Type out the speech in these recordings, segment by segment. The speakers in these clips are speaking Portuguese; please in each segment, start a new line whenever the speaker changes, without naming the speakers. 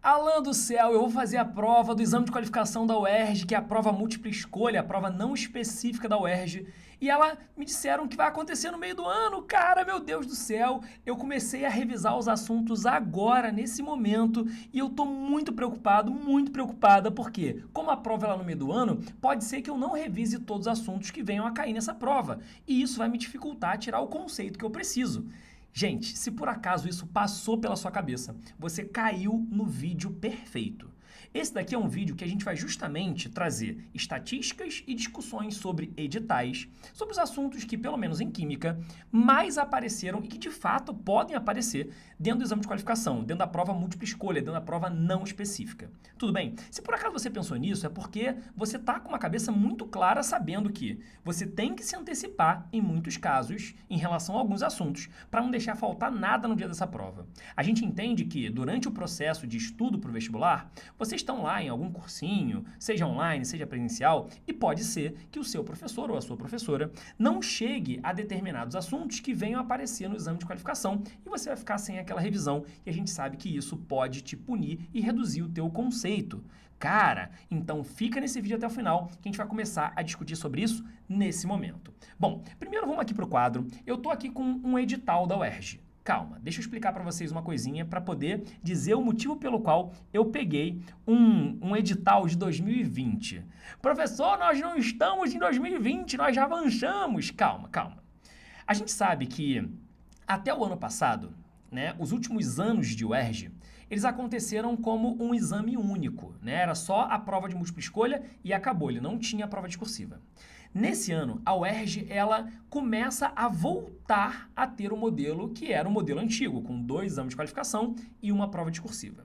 Alan do céu, eu vou fazer a prova do exame de qualificação da UERJ, que é a prova múltipla escolha, a prova não específica da UERJ, e ela me disseram que vai acontecer no meio do ano. Cara, meu Deus do céu, eu comecei a revisar os assuntos agora, nesse momento, e eu tô muito preocupada, porque como a prova é lá no meio do ano, pode ser que eu não revise todos os assuntos que venham a cair nessa prova, e isso vai me dificultar a tirar o conceito que eu preciso. Gente, se por acaso isso passou pela sua cabeça, você caiu no vídeo perfeito. Esse daqui é um vídeo que a gente vai justamente trazer estatísticas e discussões sobre editais, sobre os assuntos que, pelo menos em química, mais apareceram e que de fato podem aparecer dentro do exame de qualificação, dentro da prova múltipla escolha, dentro da prova não específica. Tudo bem? Se por acaso você pensou nisso, é porque você está com uma cabeça muito clara sabendo que você tem que se antecipar em muitos casos em relação a alguns assuntos para não deixar faltar nada no dia dessa prova. A gente entende que durante o processo de estudo para o vestibular, vocês estão lá em algum cursinho, seja online, seja presencial, e pode ser que o seu professor ou a sua professora não chegue a determinados assuntos que venham aparecer no exame de qualificação e você vai ficar sem aquela revisão e a gente sabe que isso pode te punir e reduzir o teu conceito. Cara, então fica nesse vídeo até o final que a gente vai começar a discutir sobre isso nesse momento. Bom, primeiro vamos aqui para o quadro. Eu tô aqui com um edital da UERJ. Calma, deixa eu explicar para vocês uma coisinha para poder dizer o motivo pelo qual eu peguei um edital de 2020. Professor, nós não estamos em 2020, nós já avançamos. Calma. A gente sabe que até o ano passado, né, os últimos anos de UERJ, eles aconteceram como um exame único, né? Era só a prova de múltipla escolha e acabou, ele não tinha prova discursiva. Nesse ano, a UERJ, ela começa a voltar a ter o modelo que era o modelo antigo, com 2 exames de qualificação e uma prova discursiva.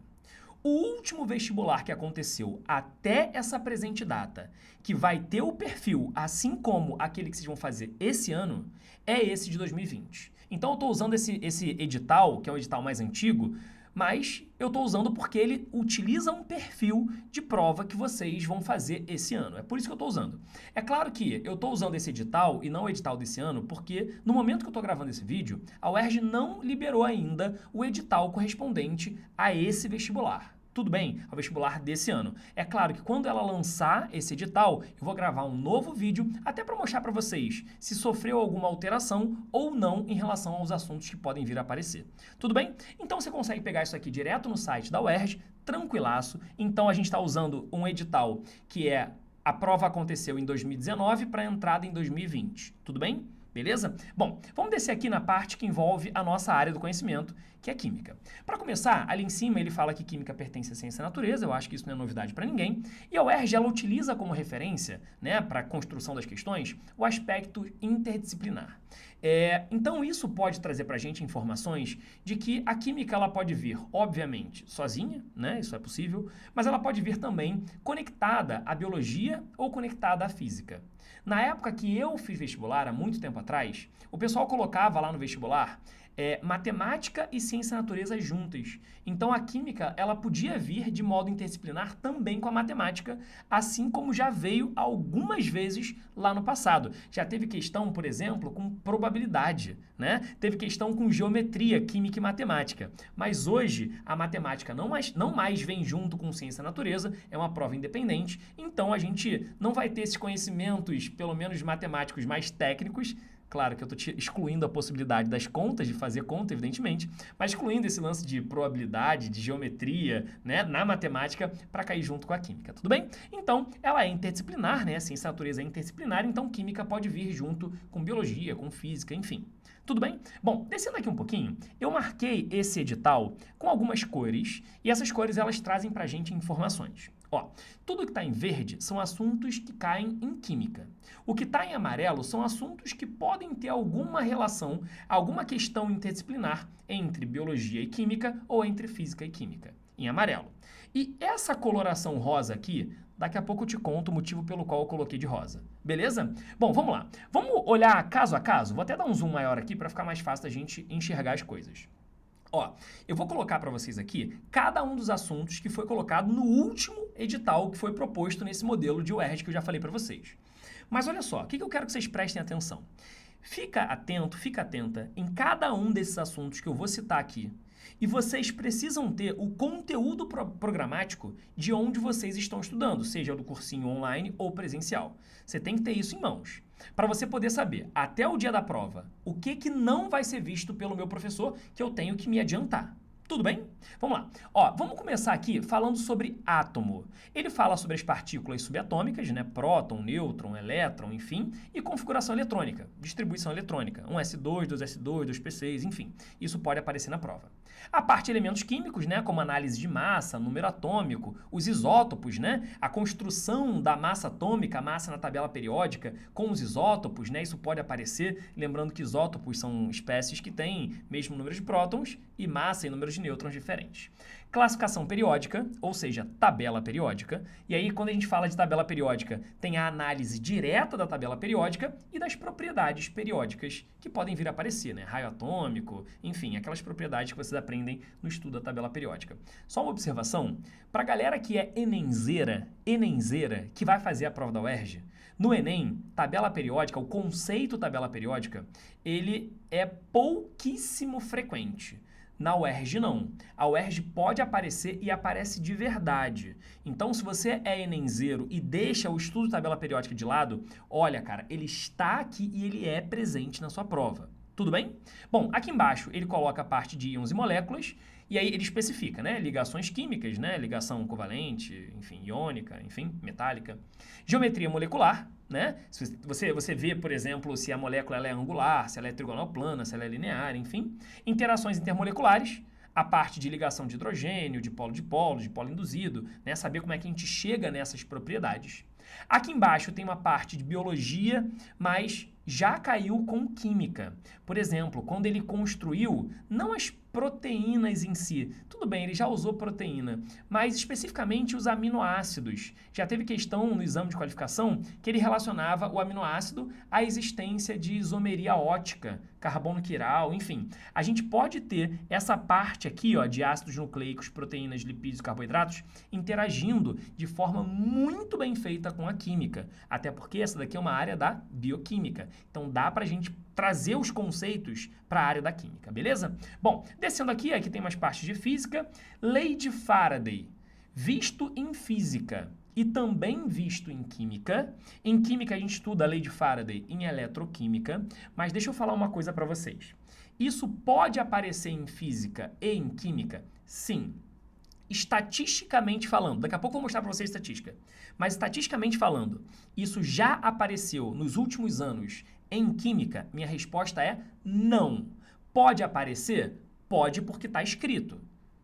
O último vestibular que aconteceu até essa presente data, que vai ter o perfil, assim como aquele que vocês vão fazer esse ano, é esse de 2020. Então eu estou usando esse edital, que é o edital mais antigo, mas eu estou usando porque ele utiliza um perfil de prova que vocês vão fazer esse ano. É por isso que eu estou usando. É claro que eu estou usando esse edital e não o edital desse ano, porque no momento que eu estou gravando esse vídeo, a UERJ não liberou ainda o edital correspondente a esse vestibular. Tudo bem, ao vestibular desse ano. É claro que quando ela lançar esse edital, eu vou gravar um novo vídeo até para mostrar para vocês se sofreu alguma alteração ou não em relação aos assuntos que podem vir a aparecer. Tudo bem? Então você consegue pegar isso aqui direto no site da UERJ, tranquilaço. Então a gente está usando um edital que é a prova aconteceu em 2019 para entrada em 2020. Tudo bem? Beleza? Bom, vamos descer aqui na parte que envolve a nossa área do conhecimento, que é química. Para começar, ali em cima ele fala que química pertence à ciência da natureza, eu acho que isso não é novidade para ninguém, e a UERJ ela utiliza como referência, né, para a construção das questões, o aspecto interdisciplinar. Então isso pode trazer para a gente informações de que a química ela pode vir, obviamente, sozinha, né, isso é possível, mas ela pode vir também conectada à biologia ou conectada à física. Na época que eu fiz vestibular, há muito tempo atrás, o pessoal colocava lá no vestibular matemática e ciência da natureza juntas. Então a química ela podia vir de modo interdisciplinar também com a matemática, assim como já veio algumas vezes lá no passado. Já teve questão, por exemplo, com probabilidade, né? Teve questão com geometria, química e matemática. Mas hoje a matemática não mais vem junto com ciência da natureza, é uma prova independente, então a gente não vai ter esses conhecimentos, pelo menos matemáticos, mais técnicos. Claro que eu estou excluindo a possibilidade das contas, de fazer conta, evidentemente, mas excluindo esse lance de probabilidade, de geometria, né, na matemática, para cair junto com a química, tudo bem? Então, ela é interdisciplinar, né, a ciência da natureza é interdisciplinar, então química pode vir junto com biologia, com física, enfim. Tudo bem? Bom, descendo aqui um pouquinho, eu marquei esse edital com algumas cores, e essas cores elas trazem para a gente informações. Ó, tudo que está em verde são assuntos que caem em química. O que está em amarelo são assuntos que podem ter alguma relação, alguma questão interdisciplinar entre biologia e química ou entre física e química, em amarelo. E essa coloração rosa aqui, daqui a pouco eu te conto o motivo pelo qual eu coloquei de rosa. Beleza? Bom, vamos lá. Vamos olhar caso a caso? Vou até dar um zoom maior aqui para ficar mais fácil da gente enxergar as coisas. Ó, eu vou colocar para vocês aqui cada um dos assuntos que foi colocado no último edital que foi proposto nesse modelo de UERJ que eu já falei para vocês. Mas olha só, o que eu quero que vocês prestem atenção? Fica atento, fica atenta em cada um desses assuntos que eu vou citar aqui E vocês precisam ter o conteúdo programático de onde vocês estão estudando, seja do cursinho online ou presencial. Você tem que ter isso em mãos, para você poder saber, até o dia da prova, o que não vai ser visto pelo meu professor, que eu tenho que me adiantar. Tudo bem? Vamos lá. Ó, vamos começar aqui falando sobre átomo. Ele fala sobre as partículas subatômicas, né? Próton, nêutron, elétron, enfim, e configuração eletrônica, distribuição eletrônica, 1s2, 2s2, 2p6, enfim. Isso pode aparecer na prova. A parte de elementos químicos, né? Como análise de massa, número atômico, os isótopos, né? A construção da massa atômica, a massa na tabela periódica, com os isótopos, né? Isso pode aparecer, lembrando que isótopos são espécies que têm mesmo número de prótons e massa e números de nêutrons diferentes. Classificação periódica, ou seja, tabela periódica. E aí, quando a gente fala de tabela periódica, tem a análise direta da tabela periódica e das propriedades periódicas que podem vir a aparecer, né? Raio atômico, enfim, aquelas propriedades que vocês aprendem no estudo da tabela periódica. Só uma observação, para a galera que é enenzeira, que vai fazer a prova da UERJ, no Enem, tabela periódica, o conceito tabela periódica, ele é pouquíssimo frequente. Na UERJ, não. A UERJ pode aparecer e aparece de verdade. Então, se você é enenzeiro e deixa o estudo de tabela periódica de lado, olha, cara, ele está aqui e ele é presente na sua prova. Tudo bem? Bom, aqui embaixo ele coloca a parte de íons e moléculas e aí ele especifica, né? Ligações químicas, né? Ligação covalente, enfim, iônica, enfim, metálica. Geometria molecular, né? Você vê, por exemplo, se a molécula ela é angular, se ela é trigonal plana, se ela é linear, enfim. Interações intermoleculares, a parte de ligação de hidrogênio, de polo induzido, né? Saber como é que a gente chega nessas propriedades. Aqui embaixo tem uma parte de biologia, mas já caiu com química. Por exemplo, quando ele construiu, não as proteínas em si. Tudo bem, ele já usou proteína, mas especificamente os aminoácidos. Já teve questão no exame de qualificação que ele relacionava o aminoácido à existência de isomeria ótica, carbono quiral, enfim. A gente pode ter essa parte aqui, ó, de ácidos nucleicos, proteínas, lipídios e carboidratos interagindo de forma muito bem feita com a química. Até porque essa daqui é uma área da bioquímica. Então dá pra gente trazer os conceitos para a área da química, beleza? Bom, descendo aqui tem mais partes de física. Lei de Faraday, visto em física e também visto em química. Em química a gente estuda a lei de Faraday em eletroquímica, mas deixa eu falar uma coisa para vocês. Isso pode aparecer em física e em química? Sim. Estatisticamente falando, daqui a pouco eu vou mostrar para vocês estatística, mas estatisticamente falando, isso já apareceu nos últimos anos em química? Minha resposta é não. Pode aparecer? Pode, porque está escrito.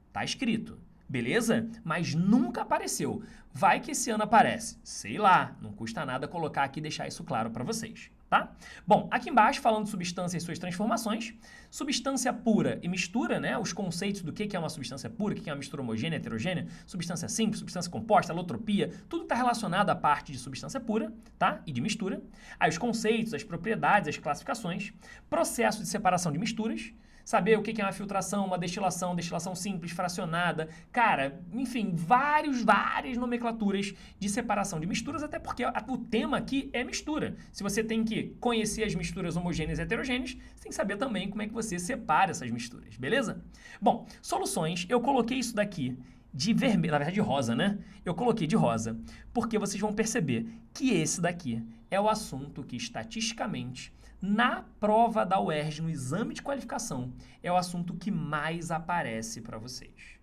Está escrito. Beleza? Mas nunca apareceu. Vai que esse ano aparece. Sei lá, não custa nada colocar aqui e deixar isso claro para vocês. Tá? Bom, aqui embaixo, falando de substância e suas transformações, substância pura e mistura, né? Os conceitos do que é uma substância pura, o que é uma mistura homogênea, heterogênea, substância simples, substância composta, alotropia, tudo está relacionado à parte de substância pura, tá? E de mistura. Aí os conceitos, as propriedades, as classificações, processo de separação de misturas, saber o que é uma filtração, uma destilação, destilação simples, fracionada, cara, enfim, várias nomenclaturas de separação de misturas, até porque o tema aqui é mistura. Se você tem que conhecer as misturas homogêneas e heterogêneas, você tem que saber também como é que você separa essas misturas, beleza? Bom, soluções, eu coloquei isso daqui de vermelho, na verdade de rosa, né? Eu coloquei de rosa, porque vocês vão perceber que esse daqui é o assunto que estatisticamente na prova da UERJ, no exame de qualificação, é o assunto que mais aparece para vocês.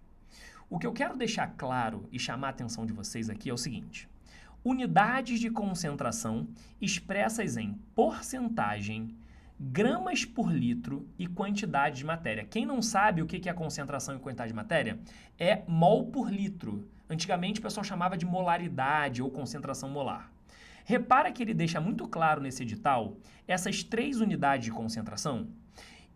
O que eu quero deixar claro e chamar a atenção de vocês aqui é o seguinte: unidades de concentração expressas em porcentagem, gramas por litro e quantidade de matéria. Quem não sabe o que é concentração e quantidade de matéria, é mol por litro. Antigamente o pessoal chamava de molaridade ou concentração molar. Repara que ele deixa muito claro nesse edital essas 3 unidades de concentração.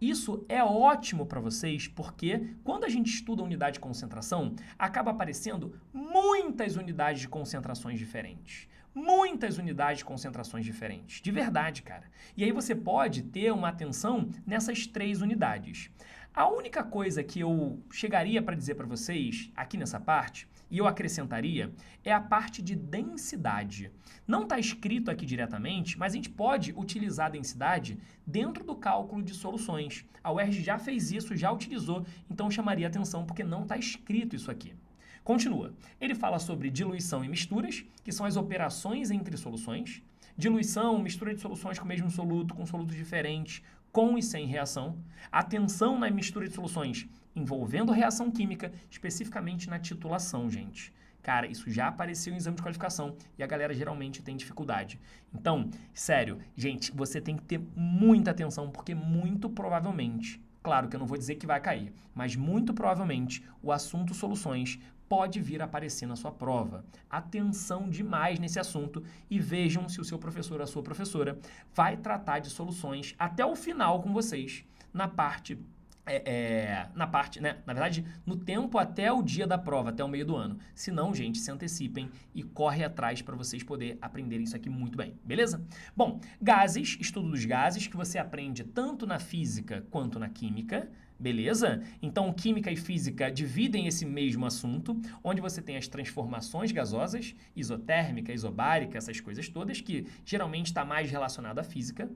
Isso é ótimo para vocês porque quando a gente estuda a unidade de concentração, acaba aparecendo muitas unidades de concentrações diferentes. Muitas unidades de concentrações diferentes. De verdade, cara. E aí você pode ter uma atenção nessas 3 unidades. A única coisa que eu chegaria para dizer para vocês aqui nessa parte, e eu acrescentaria, é a parte de densidade. Não está escrito aqui diretamente, mas a gente pode utilizar a densidade dentro do cálculo de soluções. A UERJ já fez isso, já utilizou, então chamaria atenção porque não está escrito isso aqui. Continua. Ele fala sobre diluição e misturas, que são as operações entre soluções. Diluição, mistura de soluções com o mesmo soluto, com solutos diferentes, com e sem reação. Atenção na mistura de soluções envolvendo reação química, especificamente na titulação, gente. Cara, isso já apareceu em exame de qualificação e a galera geralmente tem dificuldade. Então, sério, gente, você tem que ter muita atenção, porque muito provavelmente, claro que eu não vou dizer que vai cair, mas muito provavelmente o assunto soluções pode vir a aparecer na sua prova. Atenção demais nesse assunto e vejam se o seu professor ou a sua professora vai tratar de soluções até o final com vocês, na parte, né? Na verdade, no tempo até o dia da prova, até o meio do ano. Se não, gente, se antecipem e corre atrás para vocês poderem aprender isso aqui muito bem, beleza? Bom, gases, estudo dos gases, que você aprende tanto na física quanto na química, beleza? Então, química e física dividem esse mesmo assunto, onde você tem as transformações gasosas, isotérmica, isobárica, essas coisas todas, que geralmente está mais relacionado à física.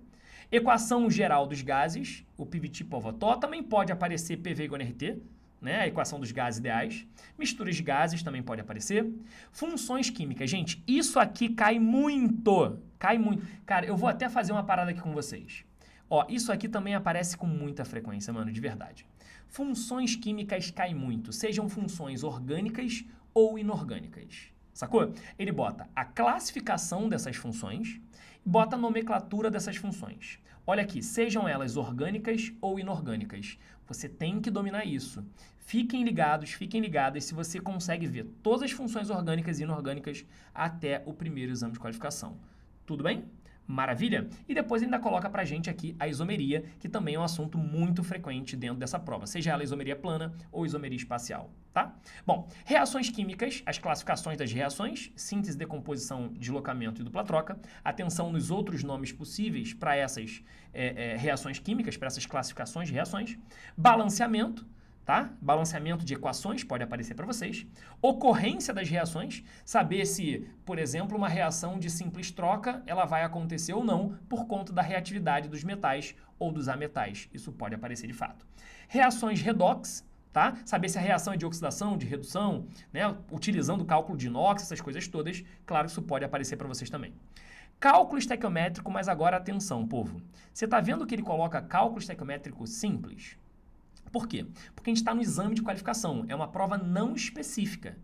Equação geral dos gases, o PVT-Povató, também pode aparecer PV igual a NRT, né? A equação dos gases ideais. Misturas de gases também pode aparecer. Funções químicas. Gente, isso aqui cai muito. Cai muito. Cara, eu vou até fazer uma parada aqui com vocês. Ó, isso aqui também aparece com muita frequência, mano, de verdade. Funções químicas caem muito, sejam funções orgânicas ou inorgânicas. Sacou? Ele bota a classificação dessas funções e bota a nomenclatura dessas funções. Olha aqui, sejam elas orgânicas ou inorgânicas. Você tem que dominar isso. Fiquem ligadas se você consegue ver todas as funções orgânicas e inorgânicas até o primeiro exame de qualificação. Tudo bem? Maravilha? E depois ainda coloca pra gente aqui a isomeria, que também é um assunto muito frequente dentro dessa prova, seja ela isomeria plana ou isomeria espacial, tá? Bom, reações químicas, as classificações das reações, síntese, decomposição, deslocamento e dupla troca. Atenção nos outros nomes possíveis para essas reações químicas, para essas classificações de reações. Balanceamento, tá? Balanceamento de equações pode aparecer para vocês. Ocorrência das reações, saber se, por exemplo, uma reação de simples troca, ela vai acontecer ou não por conta da reatividade dos metais ou dos ametais. Isso pode aparecer de fato. Reações redox, tá? Saber se a reação é de oxidação, de redução, né? Utilizando o cálculo de inox, essas coisas todas, claro que isso pode aparecer para vocês também. Cálculo estequiométrico, mas agora atenção, povo. Você está vendo que ele coloca cálculo estequiométrico simples? Por quê? Porque a gente está no exame de qualificação, é uma prova não específica,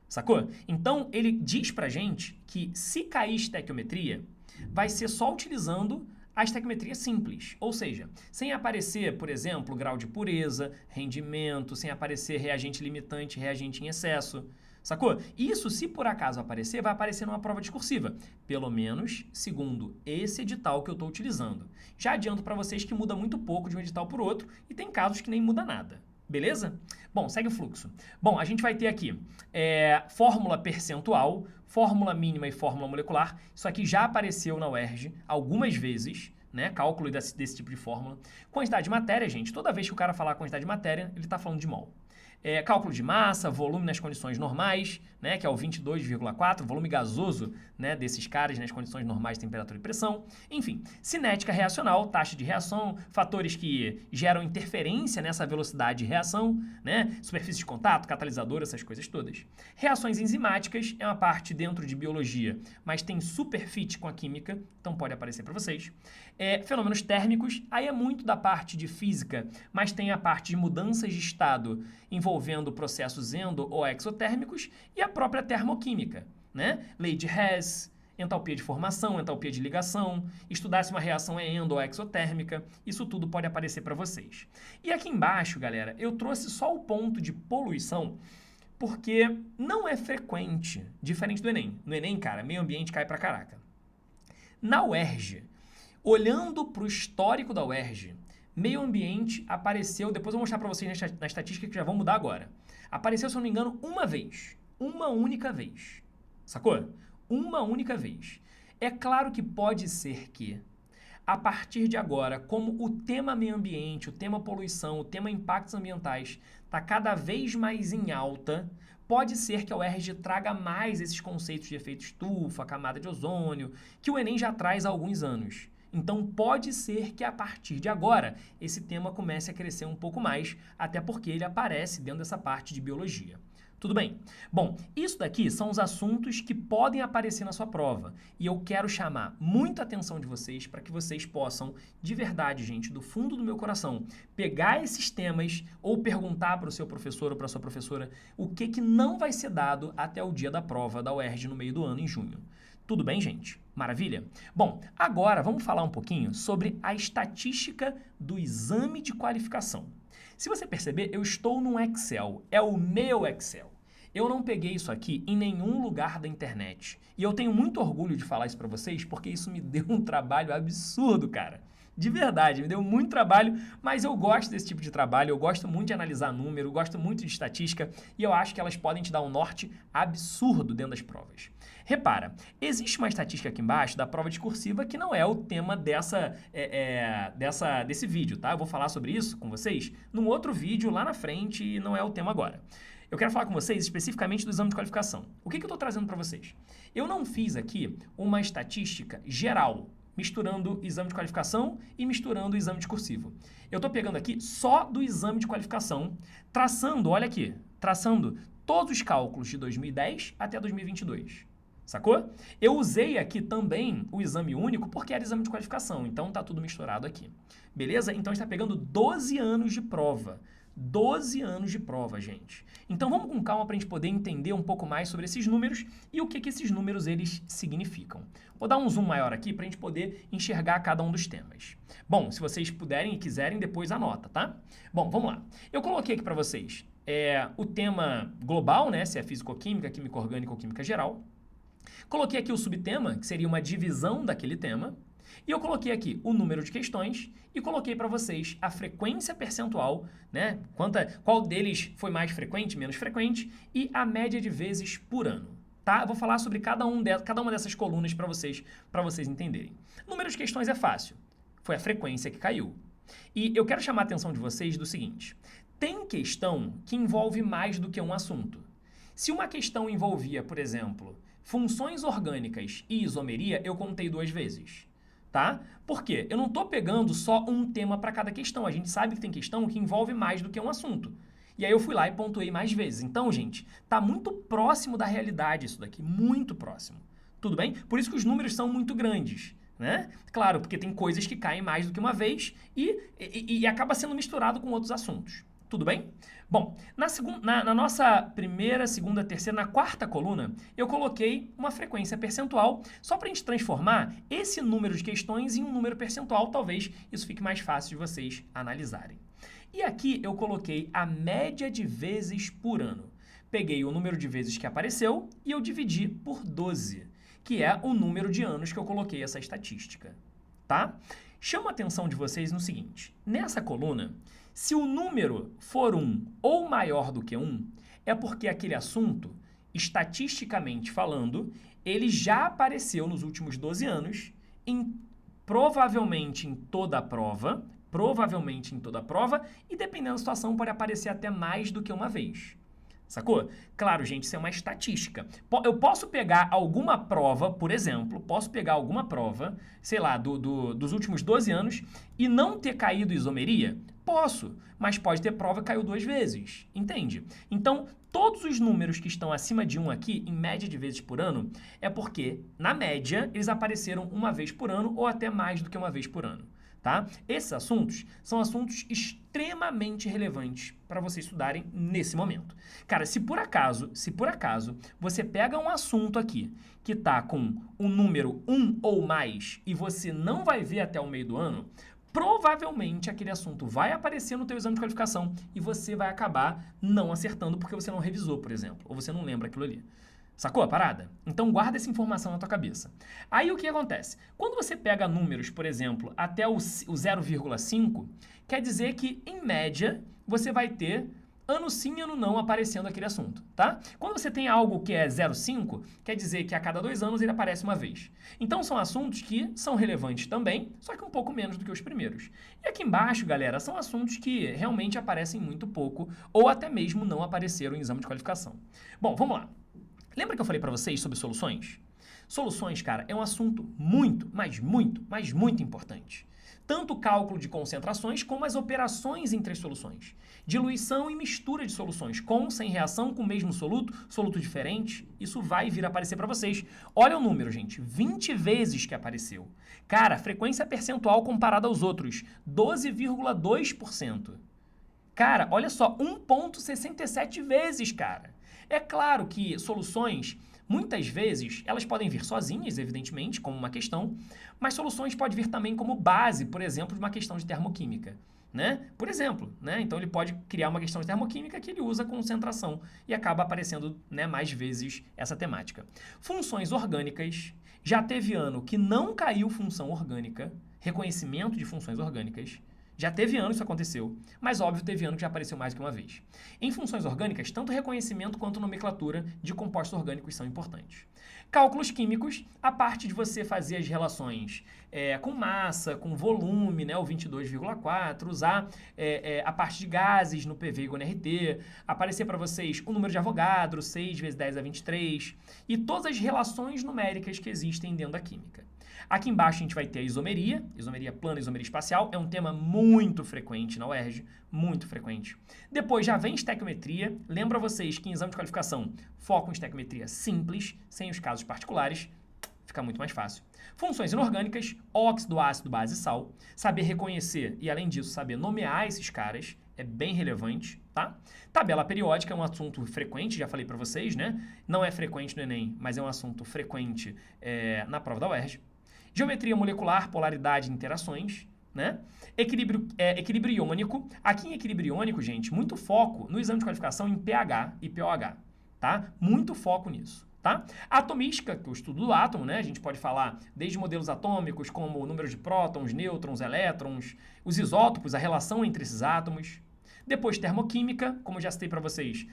sacou? Então, ele diz pra gente que se cair estequiometria, vai ser só utilizando a estequiometria simples, ou seja, sem aparecer, por exemplo, grau de pureza, rendimento, sem aparecer reagente limitante, reagente em excesso, sacou? Isso, se por acaso aparecer, vai aparecer numa prova discursiva, pelo menos segundo esse edital que eu estou utilizando. Já adianto para vocês que muda muito pouco de um edital para o outro e tem casos que nem muda nada. Beleza? Bom, segue o fluxo. Bom, a gente vai ter aqui fórmula percentual, fórmula mínima e fórmula molecular. Isso aqui já apareceu na UERJ algumas vezes, né? Cálculo desse tipo de fórmula. Quantidade de matéria, gente. Toda vez que o cara falar quantidade de matéria, ele está falando de mol. Cálculo de massa, volume nas condições normais, né, que é o 22,4, volume gasoso, né, desses caras nas condições normais de temperatura e pressão. Enfim, cinética reacional, taxa de reação, fatores que geram interferência nessa velocidade de reação, né, superfície de contato, catalisador, essas coisas todas. Reações enzimáticas é uma parte dentro de biologia, mas tem super fit com a química, então pode aparecer para vocês. Fenômenos térmicos, aí é muito da parte de física, mas tem a parte de mudanças de estado envolvendo processos endo- ou exotérmicos e a própria termoquímica, né? Lei de Hess, entalpia de formação, entalpia de ligação, estudar se uma reação é endo- ou exotérmica, isso tudo pode aparecer para vocês. E aqui embaixo, galera, eu trouxe só o ponto de poluição, porque não é frequente, diferente do Enem. No Enem, cara, meio ambiente cai pra caraca. Na UERJ, olhando para o histórico da UERJ, meio ambiente apareceu, depois eu vou mostrar para vocês na estatística que já vão mudar agora. Apareceu, se eu não me engano, uma vez. Uma única vez. Sacou? Uma única vez. É claro que pode ser que a partir de agora, como o tema meio ambiente, o tema poluição, o tema impactos ambientais está cada vez mais em alta, pode ser que a UERJ traga mais esses conceitos de efeito estufa, camada de ozônio, que o Enem já traz há alguns anos. Então pode ser que a partir de agora esse tema comece a crescer um pouco mais, até porque ele aparece dentro dessa parte de biologia. Tudo bem? Bom, isso daqui são os assuntos que podem aparecer na sua prova. E eu quero chamar muita atenção de vocês para que vocês possam, de verdade, gente, do fundo do meu coração, pegar esses temas ou perguntar para o seu professor ou para a sua professora o que não vai ser dado até o dia da prova da UERJ no meio do ano, em junho. Tudo bem, gente? Maravilha? Bom, agora vamos falar um pouquinho sobre a estatística do exame de qualificação. Se você perceber, eu estou num Excel, é o meu Excel. Eu não peguei isso aqui em nenhum lugar da internet. E eu tenho muito orgulho de falar isso pra vocês, porque isso me deu um trabalho absurdo, cara. De verdade, me deu muito trabalho, mas eu gosto desse tipo de trabalho, eu gosto muito de analisar número, eu gosto muito de estatística e eu acho que elas podem te dar um norte absurdo dentro das provas. Repara, existe uma estatística aqui embaixo da prova discursiva que não é o tema desse vídeo, tá? Eu vou falar sobre isso com vocês num outro vídeo lá na frente e não é o tema agora. Eu quero falar com vocês especificamente do exame de qualificação. O que eu estou trazendo para vocês? Eu não fiz aqui uma estatística geral, misturando exame de qualificação e misturando o exame discursivo. Eu estou pegando aqui só do exame de qualificação, traçando, olha aqui, traçando todos os cálculos de 2010 até 2022. Sacou? Eu usei aqui também o exame único porque era exame de qualificação, então tá tudo misturado aqui. Beleza? Então a gente está pegando 12 anos de prova. 12 anos de prova, gente. Então vamos com calma para a gente poder entender um pouco mais sobre esses números e o que esses números eles significam. Vou dar um zoom maior aqui para a gente poder enxergar cada um dos temas. Bom, se vocês puderem e quiserem, depois anota, tá? Bom, vamos lá. Eu coloquei aqui para vocês o tema global, né? Se é físico-química, química orgânica ou química geral. Coloquei aqui o subtema, que seria uma divisão daquele tema. E eu coloquei aqui o número de questões e coloquei para vocês a frequência percentual, né? Qual deles foi mais frequente, menos frequente e a média de vezes por ano, tá? Eu vou falar sobre cada uma dessas colunas para vocês entenderem. Número de questões é fácil, foi a frequência que caiu. E eu quero chamar a atenção de vocês do seguinte, tem questão que envolve mais do que um assunto. Se uma questão envolvia, por exemplo, funções orgânicas e isomeria, eu contei 2 vezes. Tá? Por quê? Eu não estou pegando só um tema para cada questão. A gente sabe que tem questão que envolve mais do que um assunto. E aí eu fui lá e pontuei mais vezes. Então, gente, tá muito próximo da realidade isso daqui, muito próximo. Tudo bem? Por isso que os números são muito grandes, né? Claro, porque tem coisas que caem mais do que uma vez e acaba sendo misturado com outros assuntos. Tudo bem? Bom, na nossa primeira, segunda, terceira, na quarta coluna, eu coloquei uma frequência percentual só para a gente transformar esse número de questões em um número percentual, talvez isso fique mais fácil de vocês analisarem. E aqui eu coloquei a média de vezes por ano. Peguei o número de vezes que apareceu e eu dividi por 12, que é o número de anos que eu coloquei essa estatística, tá? Chamo a atenção de vocês no seguinte, nessa coluna, se o número for 1 ou maior do que 1, é porque aquele assunto, estatisticamente falando, ele já apareceu nos últimos 12 anos, provavelmente em toda a prova, e dependendo da situação pode aparecer até mais do que uma vez. Sacou? Claro, gente, isso é uma estatística. Eu posso pegar alguma prova, por exemplo, sei lá, dos últimos 12 anos e não ter caído isomeria? Posso, mas pode ter prova que caiu 2 vezes, entende? Então, todos os números que estão acima de 1 aqui, em média de vezes por ano, é porque, na média, eles apareceram uma vez por ano ou até mais do que uma vez por ano. Tá? Esses assuntos são assuntos extremamente relevantes para vocês estudarem nesse momento. Cara, se por acaso você pega um assunto aqui que está com o número 1 ou mais e você não vai ver até o meio do ano, provavelmente aquele assunto vai aparecer no teu exame de qualificação e você vai acabar não acertando porque você não revisou, por exemplo, ou você não lembra aquilo ali. Sacou a parada? Então guarda essa informação na tua cabeça. Aí o que acontece? Quando você pega números, por exemplo, até o 0,5, quer dizer que, em média, você vai ter ano sim, ano não aparecendo aquele assunto, tá? Quando você tem algo que é 0,5, quer dizer que a cada 2 anos ele aparece uma vez. Então são assuntos que são relevantes também, só que um pouco menos do que os primeiros. E aqui embaixo, galera, são assuntos que realmente aparecem muito pouco ou até mesmo não apareceram em exame de qualificação. Bom, vamos lá. Lembra que eu falei para vocês sobre soluções? Soluções, cara, é um assunto muito, mas muito importante. Tanto o cálculo de concentrações como as operações entre as soluções. Diluição e mistura de soluções, com, sem reação, com o mesmo soluto, soluto diferente, isso vai vir a aparecer para vocês. Olha o número, gente, 20 vezes que apareceu. Cara, frequência percentual comparada aos outros, 12,2%. Cara, olha só, 1,67 vezes, cara. É claro que soluções, muitas vezes, elas podem vir sozinhas, evidentemente, como uma questão, mas soluções podem vir também como base, por exemplo, de uma questão de termoquímica, né? Por exemplo, né? Então ele pode criar uma questão de termoquímica que ele usa concentração e acaba aparecendo, né, mais vezes essa temática. Funções orgânicas, já teve ano que não caiu função orgânica, reconhecimento de funções orgânicas. Já teve ano que isso aconteceu, mas óbvio teve ano que já apareceu mais que uma vez. Em funções orgânicas, tanto reconhecimento quanto nomenclatura de compostos orgânicos são importantes. Cálculos químicos, a parte de você fazer as relações com massa, com volume, né, o 22,4, usar a parte de gases no PV e no NRT, aparecer para vocês o número de Avogadro, 6 vezes 10 a 23, e todas as relações numéricas que existem dentro da química. Aqui embaixo a gente vai ter a isomeria plana, isomeria espacial, é um tema muito frequente na UERJ, muito frequente. Depois já vem estequiometria, lembro a vocês que em exame de qualificação, foco em estequiometria simples, sem os casos particulares, fica muito mais fácil. Funções inorgânicas, óxido, ácido, base e sal, saber reconhecer e além disso saber nomear esses caras, é bem relevante, tá? Tabela periódica é um assunto frequente, já falei para vocês, né? Não é frequente no Enem, mas é um assunto frequente na prova da UERJ. Geometria molecular, polaridade e interações, né? Equilíbrio iônico. Aqui em equilíbrio iônico, gente, muito foco no exame de qualificação em pH e pOH, tá? Muito foco nisso, tá? Atomística, que é o estudo do átomo, né? A gente pode falar desde modelos atômicos, como o número de prótons, nêutrons, elétrons, os isótopos, a relação entre esses átomos. Depois, termoquímica, como eu já citei para vocês,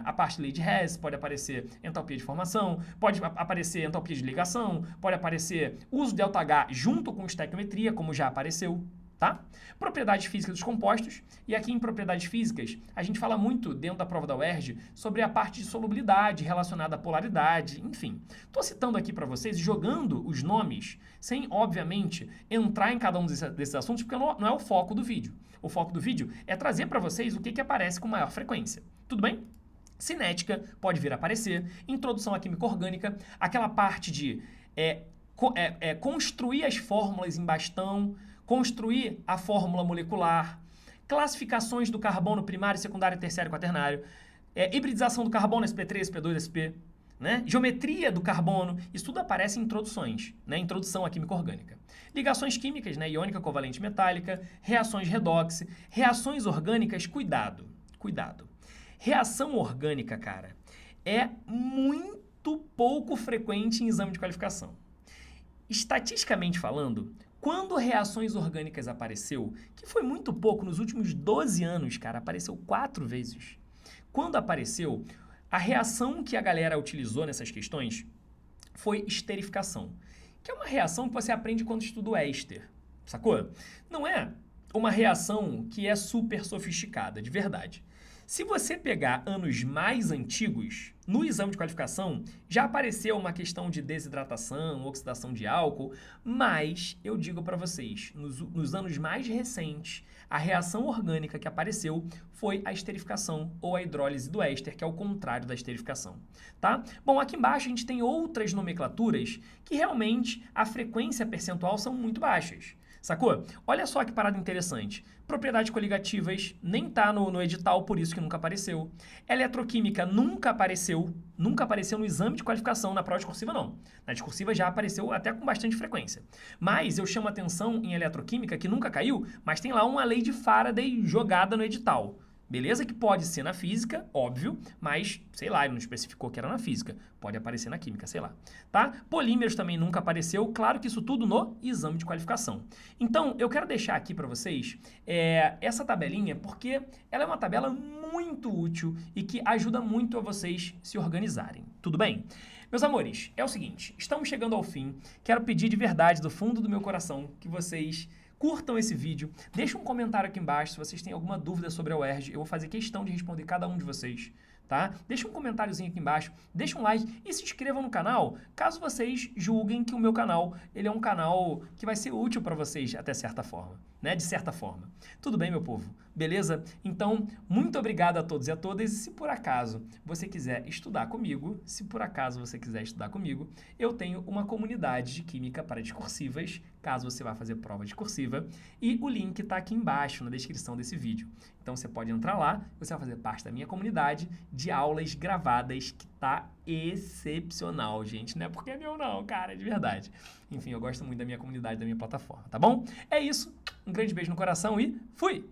a parte de lei de Hess, pode aparecer entalpia de formação, pode aparecer entalpia de ligação, pode aparecer uso de ΔH junto com estequiometria, como já apareceu, tá? Propriedades físicas dos compostos, e aqui em propriedades físicas, a gente fala muito dentro da prova da UERJ sobre a parte de solubilidade relacionada à polaridade, enfim. Estou citando aqui para vocês, jogando os nomes, sem, obviamente, entrar em cada um desses assuntos, porque não é o foco do vídeo. O foco do vídeo é trazer para vocês o que aparece com maior frequência. Tudo bem? Cinética pode vir a aparecer, introdução à química orgânica, aquela parte de construir as fórmulas em bastão, construir a fórmula molecular, classificações do carbono primário, secundário, terciário e quaternário, hibridização do carbono sp3, sp2, sp, né? Geometria do carbono, isso tudo aparece em introduções, né? Introdução à química orgânica. Ligações químicas, né? Iônica, covalente, metálica, reações redox, reações orgânicas, cuidado. Reação orgânica, cara, é muito pouco frequente em exame de qualificação. Estatisticamente falando, quando reações orgânicas apareceu, que foi muito pouco nos últimos 12 anos, cara, apareceu 4 vezes. Quando apareceu, a reação que a galera utilizou nessas questões foi esterificação, que é uma reação que você aprende quando estuda o éster, sacou? Não é uma reação que é super sofisticada, de verdade. Se você pegar anos mais antigos, no exame de qualificação, já apareceu uma questão de desidratação, oxidação de álcool, mas eu digo para vocês, nos anos mais recentes, a reação orgânica que apareceu foi a esterificação ou a hidrólise do éster, que é o contrário da esterificação, tá? Bom, aqui embaixo a gente tem outras nomenclaturas que realmente a frequência percentual são muito baixas. Sacou? Olha só que parada interessante. Propriedades coligativas nem tá no edital, por isso que nunca apareceu. Eletroquímica nunca apareceu no exame de qualificação, na prova discursiva não. Na discursiva já apareceu até com bastante frequência. Mas eu chamo atenção em eletroquímica, que nunca caiu, mas tem lá uma lei de Faraday jogada no edital. Beleza? Que pode ser na física, óbvio, mas, sei lá, ele não especificou que era na física. Pode aparecer na química, sei lá. Tá? Polímeros também nunca apareceu. Claro que isso tudo no exame de qualificação. Então, eu quero deixar aqui para vocês essa tabelinha, porque ela é uma tabela muito útil e que ajuda muito a vocês se organizarem. Tudo bem? Meus amores, é o seguinte, estamos chegando ao fim. Quero pedir de verdade, do fundo do meu coração, que vocês curtam esse vídeo, deixem um comentário aqui embaixo se vocês têm alguma dúvida sobre a UERJ, eu vou fazer questão de responder cada um de vocês, tá? Deixa um comentáriozinho aqui embaixo, deixa um like e se inscrevam no canal, caso vocês julguem que o meu canal, ele é um canal que vai ser útil para vocês até certa forma, né? De certa forma. Tudo bem, meu povo? Beleza? Então, muito obrigado a todos e a todas, e se por acaso você quiser estudar comigo, eu tenho uma comunidade de química para discursivas, caso você vá fazer prova discursiva, e o link está aqui embaixo na descrição desse vídeo. Então você pode entrar lá, você vai fazer parte da minha comunidade de aulas gravadas, que tá excepcional, gente. Não é porque é meu não, cara, é de verdade. Enfim, eu gosto muito da minha comunidade, da minha plataforma, tá bom? É isso, um grande beijo no coração e fui!